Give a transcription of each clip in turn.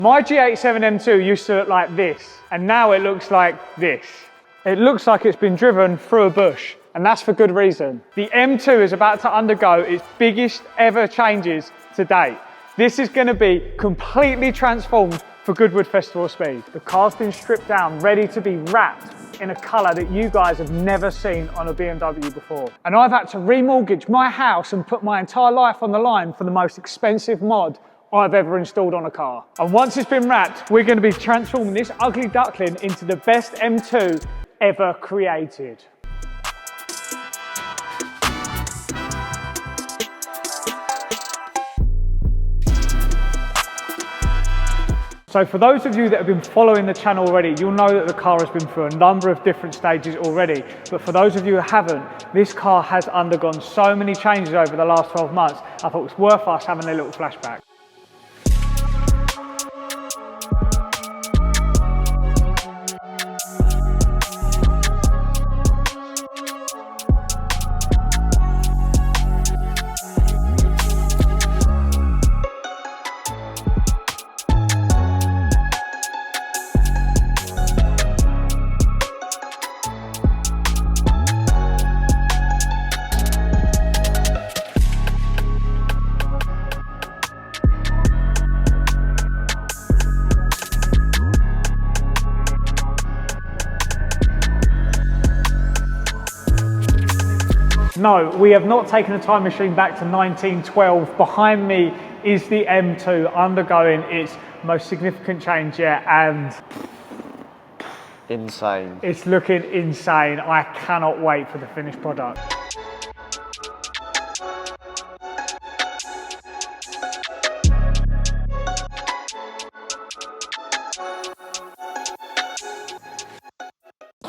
My G87 M2 used to look like this, and now it looks like this. It looks like it's been driven through a bush, and that's for good reason. The M2 is about to undergo its biggest ever changes to date. This is going to be completely transformed for Goodwood Festival of Speed. The car's been stripped down, ready to be wrapped in a colour that you guys have never seen on a BMW before. And I've had to remortgage my house and put my entire life on the line for the most expensive mod I've ever installed on a car. And once it's been wrapped, we're going to be transforming this ugly duckling into the best M2 ever created. So for those of you that have been following the channel already, you'll know that the car has been through a number of different stages already. But for those of you who haven't, this car has undergone so many changes over the last 12 months, I thought it was worth us having a little flashback. No, we have not taken a time machine back to 1912. Behind me is the M2 undergoing its most significant change yet, and insane. It's looking insane. I cannot wait for the finished product.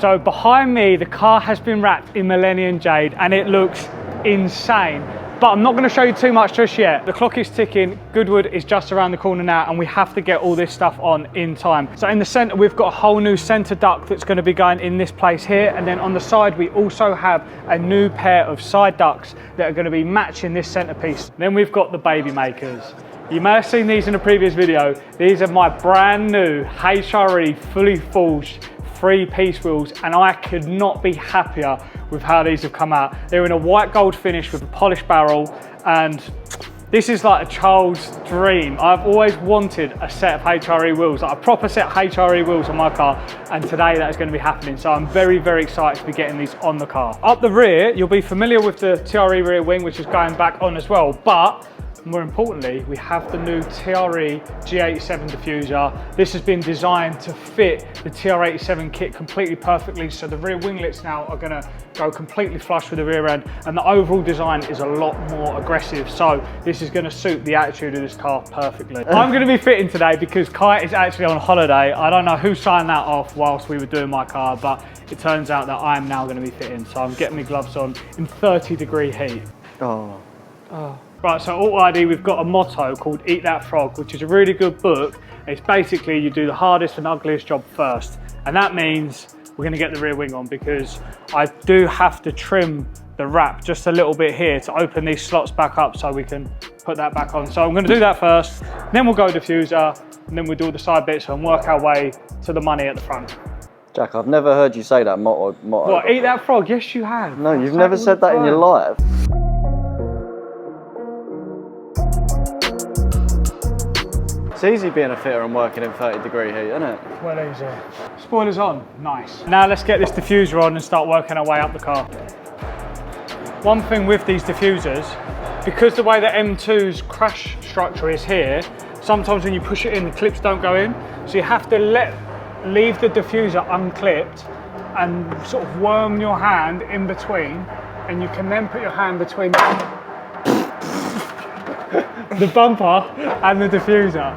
So behind me, the car has been wrapped in Millennium Jade and it looks insane. But I'm not going to show you too much just yet. The clock is ticking, Goodwood is just around the corner now, and we have to get all this stuff on in time. So in the centre, we've got a whole new centre duct that's going to be going in this place here. And then on the side, we also have a new pair of side ducts that are going to be matching this centrepiece. Then we've got the baby makers. You may have seen these in a previous video. These are my brand new HRE fully forged 3-piece wheels, and I could not be happier with how these have come out. They're in a white gold finish with a polished barrel, and this is like a child's dream. I've always wanted a set of HRE wheels, like a proper set of HRE wheels on my car, and today that is going to be happening. So I'm very, very excited to be getting these on the car. Up the rear, you'll be familiar with the TRE rear wing, which is going back on as well, but more importantly, we have the new TRE G87 diffuser. This has been designed to fit the TR87 kit completely perfectly, so the rear winglets now are going to go completely flush with the rear end, and the overall design is a lot more aggressive, so this is going to suit the attitude of this car perfectly. I'm going to be fitting today because Kai is actually on holiday. I don't know who signed that off whilst we were doing my car, but it turns out that I am now going to be fitting, so I'm getting my gloves on in 30-degree heat. Oh. Right, so AUTOID, we've got a motto called Eat That Frog, which is a really good book. It's basically you do the hardest and ugliest job first. And that means we're going to get the rear wing on, because I do have to trim the wrap just a little bit here to open these slots back up so we can put that back on. So I'm going to do that first, then we'll go diffuser, and then we'll do all the side bits and work our way to the money at the front. Jack, I've never heard you say that motto. What, Eat That Frog? Yes, you have. No, you've never said that in your life. It's easy being a fitter and working in 30-degree heat, isn't it? Well easy. Spoilers on, nice. Now let's get this diffuser on and start working our way up the car. One thing with these diffusers, because the way the M2's crash structure is here, sometimes when you push it in, the clips don't go in. So you have to leave the diffuser unclipped and sort of worm your hand in between, and you can then put your hand between the bumper and the diffuser.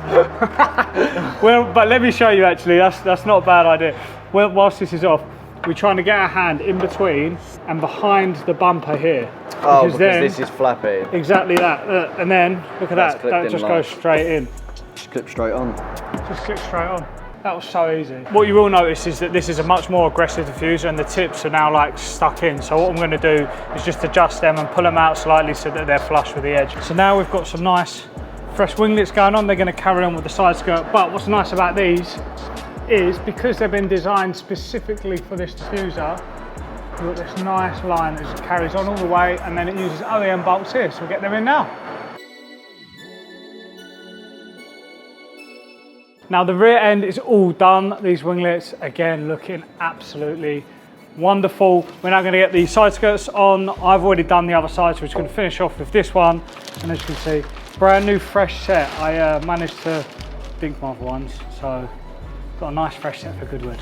Well, but let me show you actually, that's not a bad idea. Well, whilst this is off, we're trying to get our hand in between and behind the bumper here. Oh, because then, this is flappy. Exactly that. And then, look at that, that just goes straight in. Just clip straight on. Just clip straight on. That was so easy. What you will notice is that this is a much more aggressive diffuser, and the tips are now like stuck in. So what I'm going to do is just adjust them and pull them out slightly so that they're flush with the edge. So now we've got some nice fresh winglets going on. They're going to carry on with the side skirt. But what's nice about these is because they've been designed specifically for this diffuser, you've got this nice line that just carries on all the way, and then it uses OEM bolts here. So we'll get them in now. Now the rear end is all done. These winglets, again, looking absolutely wonderful. We're now going to get the side skirts on. I've already done the other side, so we're just going to finish off with this one. And as you can see, brand new fresh set. I managed to dink my other ones, so got a nice fresh set for Goodwood.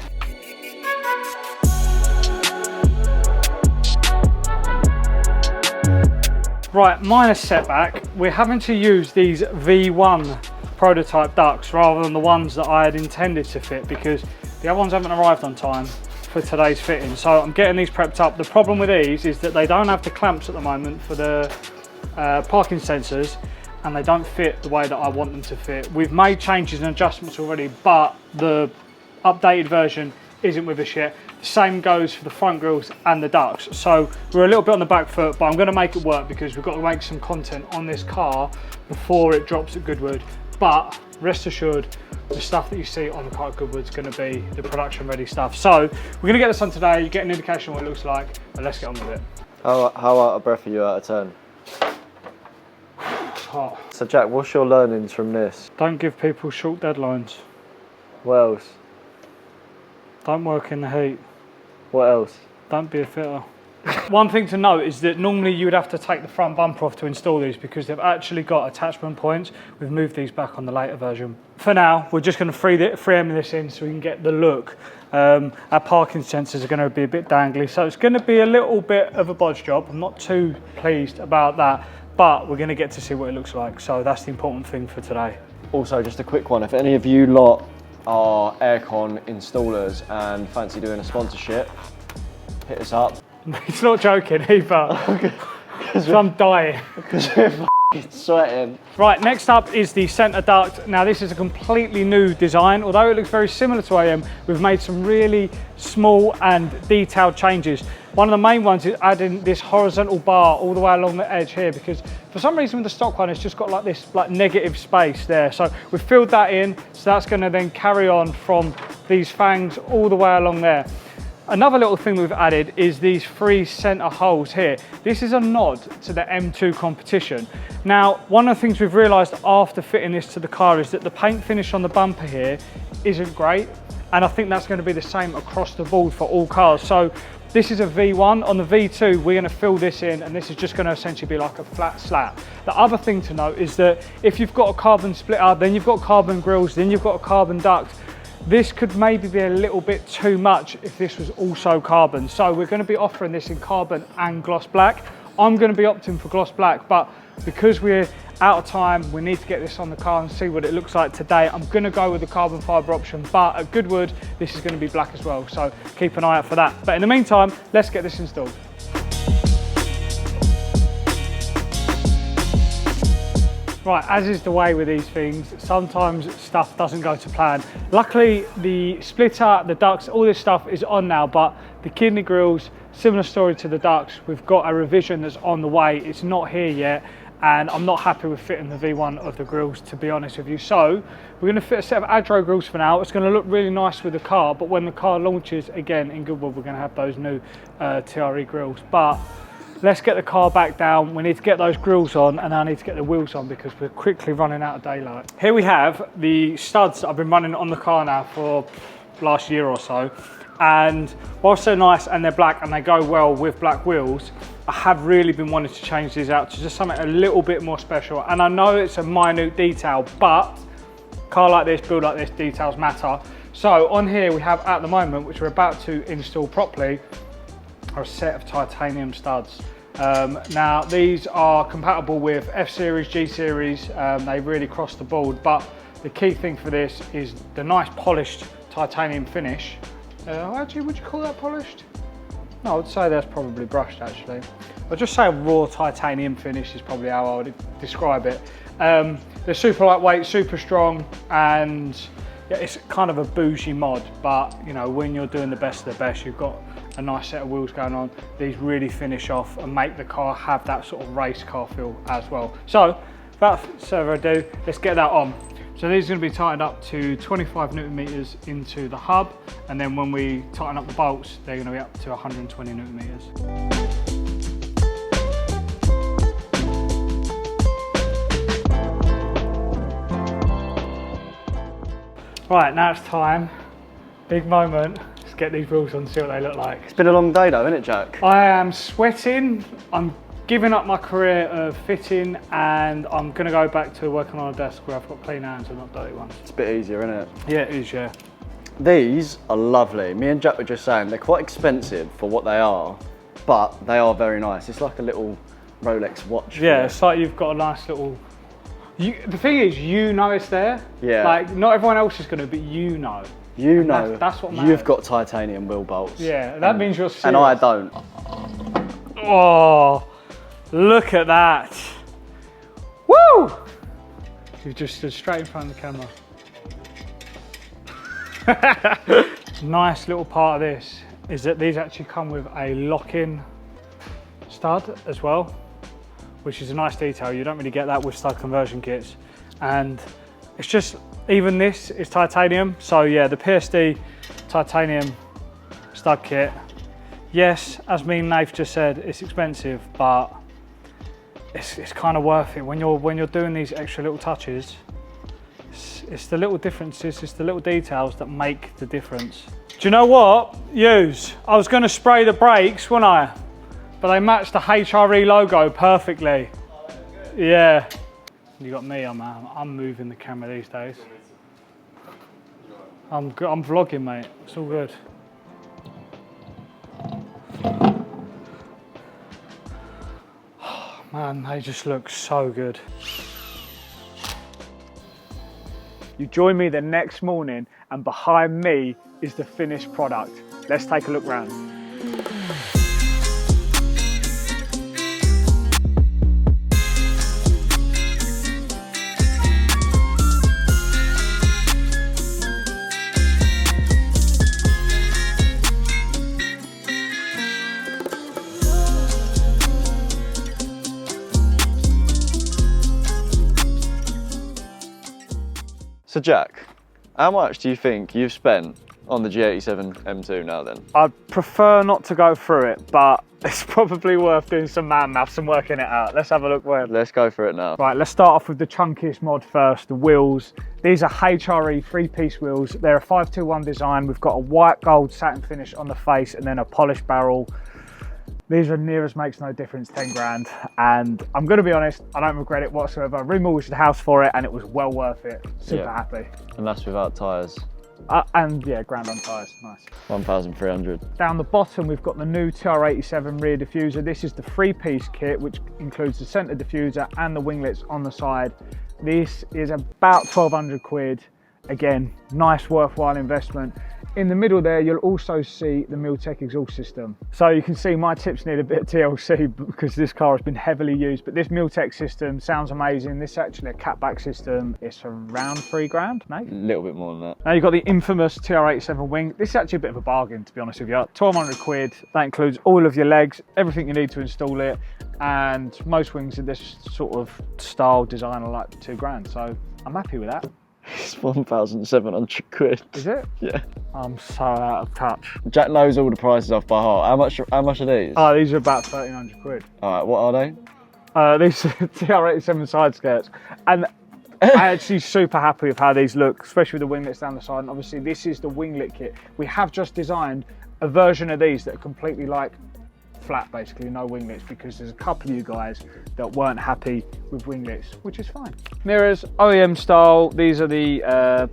Right, minor setback. We're having to use these V1 prototype ducts rather than the ones that I had intended to fit because the other ones haven't arrived on time for today's fitting. So I'm getting these prepped up. The problem with these is that they don't have the clamps at the moment for the parking sensors, and they don't fit the way that I want them to fit. We've made changes and adjustments already, but the updated version isn't with us yet. The same goes for the front grills and the ducts. So we're a little bit on the back foot, but I'm going to make it work because we've got to make some content on this car before it drops at Goodwood. But rest assured, the stuff that you see on the car at Goodwood is going to be the production ready stuff. So we're going to get this on today. You get an indication of what it looks like, but let's get on with it. How out of breath are you out of 10? It's hot. So Jack, what's your learnings from this? Don't give people short deadlines. What else? Don't work in the heat. What else? Don't be a fitter. One thing to note is that normally you would have to take the front bumper off to install these because they've actually got attachment points. We've moved these back on the later version. For now, we're just going to frame this in so we can get the look. Our parking sensors are going to be a bit dangly, so it's going to be a little bit of a bodge job. I'm not too pleased about that, but we're going to get to see what it looks like. So that's the important thing for today. Also, just a quick one. If any of you lot are aircon installers and fancy doing a sponsorship, hit us up. He's not joking either. So I'm dying. Because we're f***ing sweating. Right, next up is the centre duct. Now this is a completely new design. Although it looks very similar to AM, we've made some really small and detailed changes. One of the main ones is adding this horizontal bar all the way along the edge here, because for some reason with the stock one, it's just got like this negative space there. So we've filled that in, so that's going to then carry on from these fangs all the way along there. Another little thing we've added is these 3 centre holes here. This is a nod to the M2 competition. Now, one of the things we've realised after fitting this to the car is that the paint finish on the bumper here isn't great, and I think that's going to be the same across the board for all cars. So this is a V1. On the V2, we're going to fill this in, and this is just going to essentially be like a flat slap. The other thing to note is that if you've got a carbon splitter, then you've got carbon grills, then you've got a carbon duct, this could maybe be a little bit too much if this was also carbon. So we're going to be offering this in carbon and gloss black. I'm going to be opting for gloss black, but because we're out of time, we need to get this on the car and see what it looks like today. I'm going to go with the carbon fibre option, but at Goodwood, this is going to be black as well. So keep an eye out for that. But in the meantime, let's get this installed. Right, as is the way with these things, sometimes stuff doesn't go to plan. Luckily, the splitter, the ducts, all this stuff is on now, but the kidney grills, similar story to the ducts, we've got a revision that's on the way. It's not here yet, and I'm not happy with fitting the V1 of the grills, to be honest with you. So we're going to fit a set of Adro grills for now. It's going to look really nice with the car, but when the car launches again in Goodwood, we're going to have those new TRE grills. But let's get the car back down. We need to get those grills on, and I need to get the wheels on because we're quickly running out of daylight. Here we have the studs that I've been running on the car now for last year or so. And whilst they're nice and they're black and they go well with black wheels, I have really been wanting to change these out to just something a little bit more special. And I know it's a minute detail, but car like this, build like this, details matter. So on here we have at the moment, which we're about to install properly, are a set of titanium studs. Now these are compatible with F series, G series, they really cross the board, but the key thing for this is the nice polished titanium finish. Actually, would you call that polished? No, I would say that's probably brushed actually. I'd just say a raw titanium finish is probably how I would describe it. They're super lightweight, super strong, and yeah, it's kind of a bougie mod, but you know, when you're doing the best of the best, you've got a nice set of wheels going on. These really finish off and make the car have that sort of race car feel as well. So without further ado, let's get that on. So these are going to be tightened up to 25 Newton meters into the hub, and then when we tighten up the bolts, they're going to be up to 120 Newton meters. Right, now it's time. Big moment. Let's get these wheels on, see what they look like. It's been a long day though, isn't it, Jack? I am sweating. I'm giving up my career of fitting, and I'm going to go back to working on a desk where I've got clean hands and not dirty ones. It's a bit easier, isn't it? Yeah, it is, yeah. These are lovely. Me and Jack were just saying they're quite expensive for what they are, but they are very nice. It's like a little Rolex watch. Yeah, it's like you've got a nice little... the thing is, you know it's there. Yeah. Like, not everyone else is going to, but you know. You know. That's what matters. You've got titanium wheel bolts. Yeah, that means you're serious. And I don't. Oh, look at that. Woo! You just stood straight in front of the camera. Nice little part of this is that these actually come with a lock-in stud as well, which is a nice detail. You don't really get that with stud conversion kits. And it's just, even this is titanium. So yeah, the PSD titanium stud kit. Yes, as me and Nath just said, it's expensive, but it's kind of worth it when you're doing these extra little touches. It's the little differences, it's the little details that make the difference. Do you know what? I was going to spray the brakes, wasn't I? But they matched the HRE logo perfectly. Oh, that's good. Yeah. You got me, I'm moving the camera these days. I'm vlogging, mate. It's all good. Oh, man, they just look so good. You join me the next morning, and behind me is the finished product. Let's take a look round. So Jack, how much do you think you've spent on the G87 M2 now then? I'd prefer not to go through it, but it's probably worth doing some man maths and working it out. Let's have a look where. Let's go for it now. Right, let's start off with the chunkiest mod first, the wheels. These are HRE 3-piece wheels. They're a 521 design. We've got a white gold satin finish on the face and then a polished barrel. These are near as makes no difference, 10 grand. And I'm gonna be honest, I don't regret it whatsoever. I remortgaged the house for it and it was well worth it. Super happy. And that's without tyres. And yeah, grand on tyres, nice. 1,300. Down the bottom, we've got the new TR87 rear diffuser. This is the 3-piece kit, which includes the centre diffuser and the winglets on the side. This is about 1,200 quid. Again, nice, worthwhile investment. In the middle there, you'll also see the Miltech exhaust system. So you can see my tips need a bit of TLC because this car has been heavily used, but this Miltech system sounds amazing. This is actually a catback system. It's around 3 grand, mate. A little bit more than that. Now you've got the infamous TR87 wing. This is actually a bit of a bargain, to be honest with you. 1,200 quid. That includes all of your legs, everything you need to install it. And most wings in this sort of style design are like 2 grand. So I'm happy with that. It's 1,700 quid. Is it? Yeah. I'm so out of touch. Jack knows all the prices off by heart. How much are these? Oh, these are about 1,300 quid. All right, what are they? These are TR87 side skirts. And I'm actually super happy with how these look, especially with the winglets down the side. And obviously this is the winglet kit. We have just designed a version of these that are completely like flat, basically no winglets, because there's a couple of you guys that weren't happy with winglets, which is fine. Mirrors, OEM style. These are the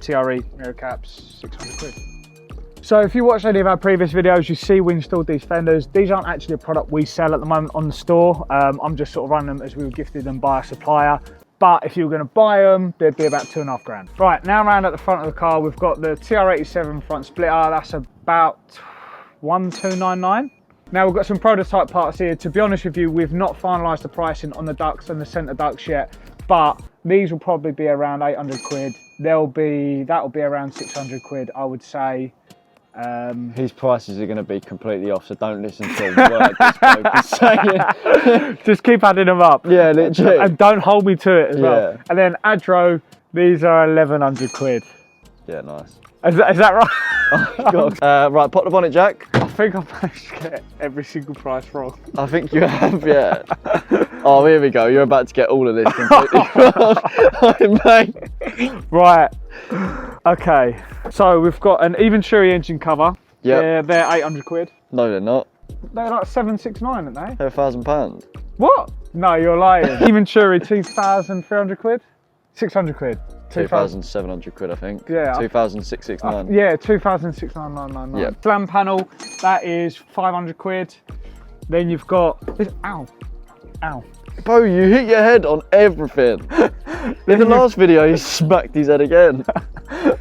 TRE mirror caps, 600 quid. So if you watched any of our previous videos, you see we installed these fenders. These aren't actually a product we sell at the moment on the store. I'm just sort of running them as we were gifted them by a supplier. But if you were going to buy them, they'd be about 2.5 grand. Right, now around at the front of the car, we've got the TR87 front splitter. That's about 1,299. Now we've got some prototype parts here. To be honest with you, we've not finalised the pricing on the ducts and the centre ducts yet, but these will probably be around 800 quid. That'll be around 600 quid, I would say. His prices are going to be completely off, so don't listen to a word this bloke is saying. Just keep adding them up. Yeah, literally. And don't hold me to it as well. Yeah. And then Adro, these are 1,100 quid. Yeah, nice. Is that right? Oh, God. Right, pop the bonnet, Jack. I think I've managed to get every single price wrong. I think you have, yeah. Oh, here we go. You're about to get all of this completely wrong. Oh, mate. Right. Okay. So we've got an even Shuri engine cover. Yeah. They're 800 quid. No, they're not. They're like 769, aren't they? They're £1,000. What? No, you're lying. Even Shuri, 2,300 quid? 600 quid. 2,700 quid, I think. Yeah. 2,669. Yeah, 2,69999. Yeah. Slam panel, that is 500 quid. Then you've got this. Ow. Ow. Bro, you hit your head on everything. In the last video, he smacked his head again.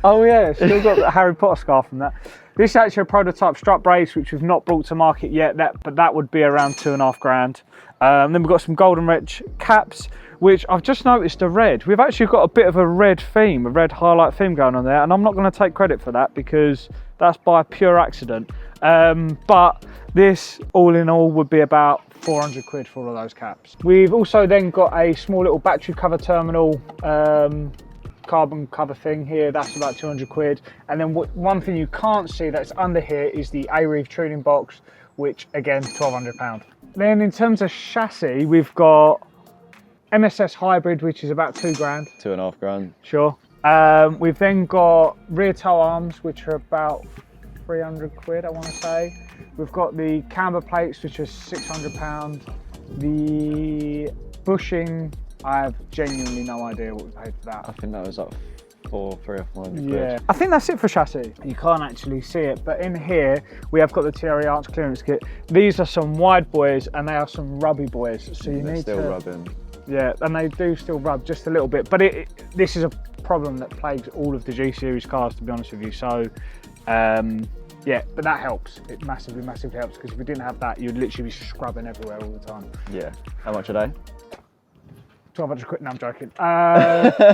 Oh yeah, still got the Harry Potter scarf from that. This is actually a prototype strut brace, which we've not brought to market yet, but that would be around 2.5 grand. Then we've got some Golden Wretch caps, which I've just noticed are red. We've actually got a bit of a red theme, a red highlight theme going on there, and I'm not going to take credit for that because that's by pure accident. But this, all in all, would be about 400 quid for all of those caps. We've also then got a small little battery cover terminal, carbon cover thing here, that's about 200 quid. And then one thing you can't see that's under here is the A-Reef tuning box, which again, £1,200. Then in terms of chassis, we've got MSS hybrid, which is about 2 grand. 2.5 grand. Sure. We've then got rear toe arms, which are about 300 quid, I want to say. We've got the camber plates, which are £600. The bushing, I have genuinely no idea what we paid for that. I think that was like 300 or 400 quid. Yeah, I think that's it for chassis. You can't actually see it, but in here we have got the TRE Arch clearance kit. These are some wide boys and they are some rubby boys, so you need still to. rubbing. Yeah, and they do still rub just a little bit, but this is a problem that plagues all of the G series cars, to be honest with you. So, yeah, but that helps. It massively helps, because if we didn't have that, you'd literally be scrubbing everywhere all the time. Yeah. How much are they? 1,200 quid. No, I'm joking. I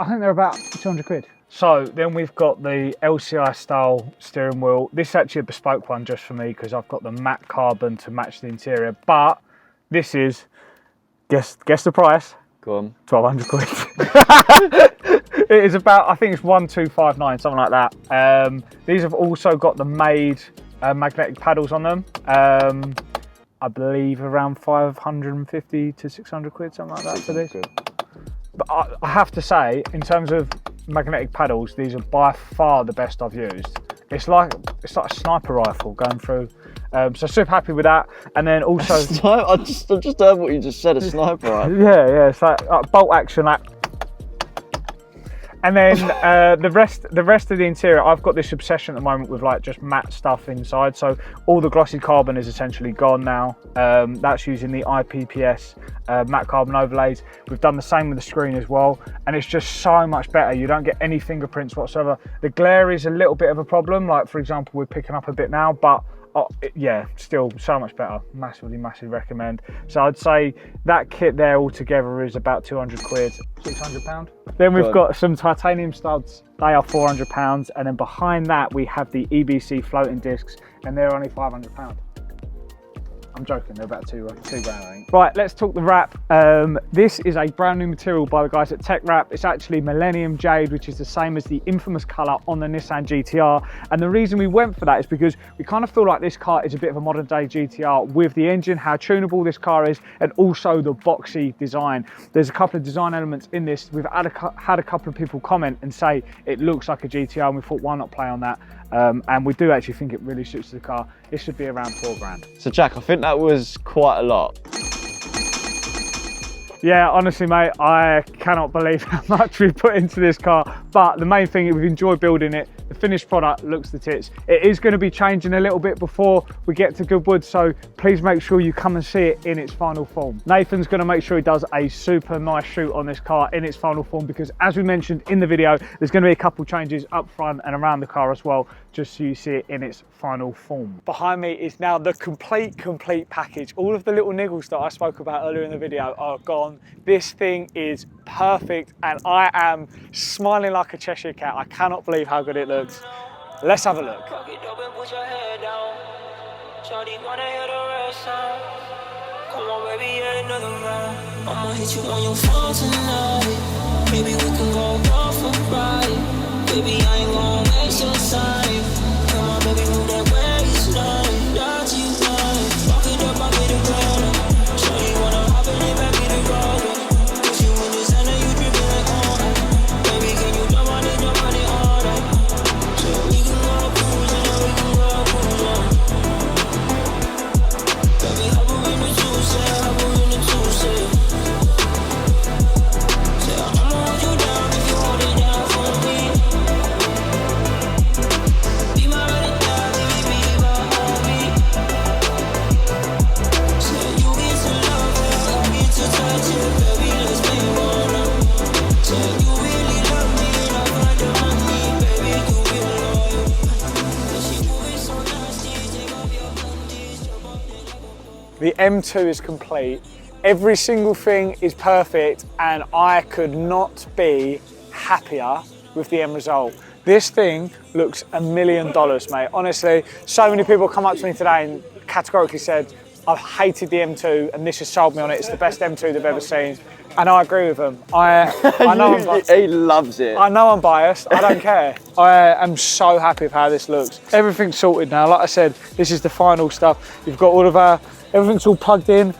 think they're about 200 quid. So then we've got the LCI style steering wheel. This is actually a bespoke one just for me because I've got the matte carbon to match the interior. But this is, guess the price. Go on. 1,200 quid. It is about, I think it's 1,259, something like that. These have also got the made magnetic paddles on them. I believe around 550 to 600 quid, something like that for this. Good. But I have to say, in terms of magnetic paddles, these are by far the best I've used. It's like a sniper rifle going through. So super happy with that. And then also, I've just heard what you just said, a sniper rifle. yeah, it's like bolt action. And then the rest of the interior, I've got this obsession at the moment with like just matte stuff inside. So all the glossy carbon is essentially gone now. That's using the IPPS matte carbon overlays. We've done the same with the screen as well, and it's just so much better. You don't get any fingerprints whatsoever. The glare is a little bit of a problem. Like for example, we're picking up a bit now, but yeah, still so much better. Massively recommend. So I'd say that kit there altogether is about 200 quid, £600. Then we've got some titanium studs. They are £400. And then behind that, we have the EBC floating discs, and they're only £500. I'm joking, they're about two grand, I think. Right, let's talk the wrap. This is a brand new material by the guys at Tech Wrap. It's actually Millennium Jade, which is the same as the infamous colour on the Nissan GTR. And the reason we went for that is because we kind of feel like this car is a bit of a modern day GTR with the engine, how tunable this car is, and also the boxy design. There's a couple of design elements in this. We've had a couple of people comment and say it looks like a GTR, and we thought, why not play on that? And we do actually think it really suits the car. It should be around 4 grand. So Jack, I think that was quite a lot. Yeah, honestly, mate, I cannot believe how much we put into this car. But the main thing is we've enjoyed building it. The finished product looks the tits. It is going to be changing a little bit before we get to Goodwood, so please make sure you come and see it in its final form. Nathan's going to make sure he does a super nice shoot on this car in its final form, because as we mentioned in the video, there's going to be a couple changes up front and around the car as well, just so you see it in its final form. Behind me is now the complete package. All of the little niggles that I spoke about earlier in the video are gone. This thing is perfect, and I am smiling like a Cheshire cat. I cannot believe how good it looks. Let's have a look. Come on, baby, yeah, another round. I'ma hit you on your phone tonight. Maybe we can go off for ride. Baby, I ain't gon' waste your time. Come on, baby, move that waistline. That's you, line. Walk it up, I'll get it better. Show you wanna hop in it, baby, the road. Put you in the center, you drippin' like all night. Baby, can you jump on it all night? So we can go cruising, we can go cruising. Baby, hop in the two-step, hop in the two-step. Say, I'ma hold you down if you hold it down for me. Be my ride or die, baby, be my heartbeat. Say, you get to love it, I get to touch it, baby, let's make one up. Say, you really love me, and I find the money, baby, you be loyal. Cause she moving so nasty, take off your undies, jump up there like a The M2 is complete. Every single thing is perfect, and I could not be happier with the end result. This thing looks $1 million, mate. Honestly, so many people come up to me today and categorically said, I've hated the M2 and this has sold me on it. It's the best M2 they've ever seen. And I agree with them. I know He loves it. I know I'm biased, I don't care. I am so happy with how this looks. Everything's sorted now. Like I said, this is the final stuff. You've got all of everything's all plugged in.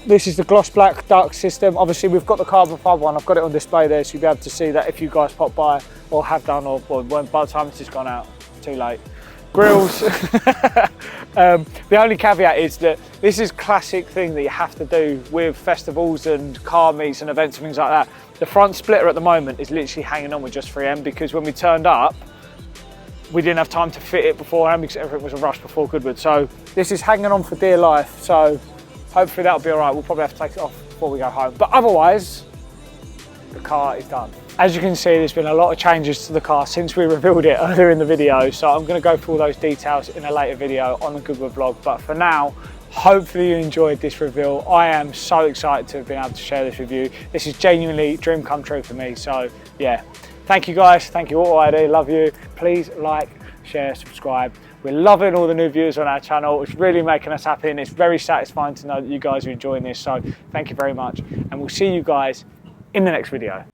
This is the gloss black duct system. Obviously we've got the carbon fibre one. I've got it on display there, so you'll be able to see that if you guys pop by or have done, or by the time this has gone out, too late. Grills. The only caveat is that this is classic thing that you have to do with festivals and car meets and events and things like that. The front splitter at the moment is literally hanging on with just 3M, because when we turned up, we didn't have time to fit it beforehand because everything was a rush before Goodwood. So this is hanging on for dear life. So hopefully that'll be all right. We'll probably have to take it off before we go home. But otherwise, the car is done. As you can see, there's been a lot of changes to the car since we revealed it earlier in the video. So I'm gonna go through all those details in a later video on the Goodwood vlog. But for now, hopefully you enjoyed this reveal. I am so excited to have been able to share this with you. This is genuinely a dream come true for me. So yeah, thank you guys. Thank you, AUTOID. Love you. Please like, share, subscribe. We're loving all the new viewers on our channel. It's really making us happy, and it's very satisfying to know that you guys are enjoying this. So thank you very much. And we'll see you guys in the next video.